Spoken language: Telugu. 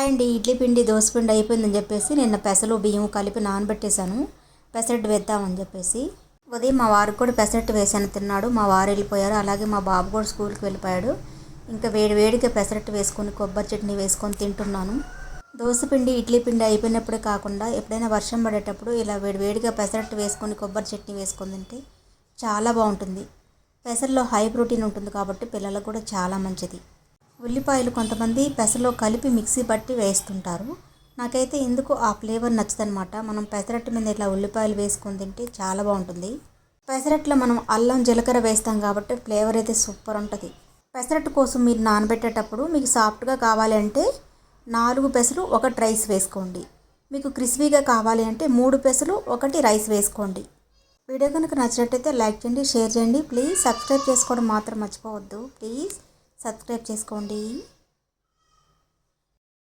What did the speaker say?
అండి, ఇడ్లీ పిండి దోశ పిండి అయిపోయిందని చెప్పేసి నిన్న పెసలు బియ్యం కలిపి నానబెట్టేశాను. పెసరట్టు వేద్దామని చెప్పేసి ఉదయం మా వారికి కూడా పెసరట్టు వేసాను, తిన్నాడు. మా వారు వెళ్ళిపోయారు, అలాగే మా బాబు కూడా స్కూల్కి వెళ్ళిపోయాడు. ఇంకా వేడిగా పెసరట్టు వేసుకొని కొబ్బరి చట్నీ వేసుకొని తింటున్నాను. దోశ పిండి ఇడ్లీ పిండి అయిపోయినప్పుడే కాకుండా ఎప్పుడైనా వర్షం పడేటప్పుడు ఇలా వేడిగా పెసరట్టు వేసుకొని కొబ్బరి చట్నీ వేసుకొని తింటే చాలా బాగుంటుంది. పెసర్లో హై ప్రోటీన్ ఉంటుంది కాబట్టి పిల్లలకు కూడా చాలా మంచిది. ఉల్లిపాయలు కొంతమంది పెసరలో కలిపి మిక్సీ పట్టి వేస్తుంటారు. నాకైతే ఎందుకు ఆ ఫ్లేవర్ నచ్చదనమాట. మనం పెసరట్టు మీద ఇట్లా ఉల్లిపాయలు వేసుకొని తింటే చాలా బాగుంటుంది. పెసరట్లో మనం అల్లం జీలకర్ర వేస్తాం కాబట్టి ఫ్లేవర్ అయితే సూపర్ ఉంటుంది. పెసరట్టు కోసం మీరు నానబెట్టేటప్పుడు మీకు సాఫ్ట్గా కావాలి అంటే 4 పెసలు 1 రైస్ వేసుకోండి. మీకు క్రిస్పీగా కావాలి అంటే 3 పెసలు 1 రైస్ వేసుకోండి. వీడియో కనుక నచ్చినట్టయితే లైక్ చేయండి, షేర్ చేయండి. ప్లీజ్ సబ్స్క్రైబ్ చేసుకోవడం మాత్రం మర్చిపోవద్దు. ప్లీజ్ సబ్స్క్రైబ్ చేసుకోండి.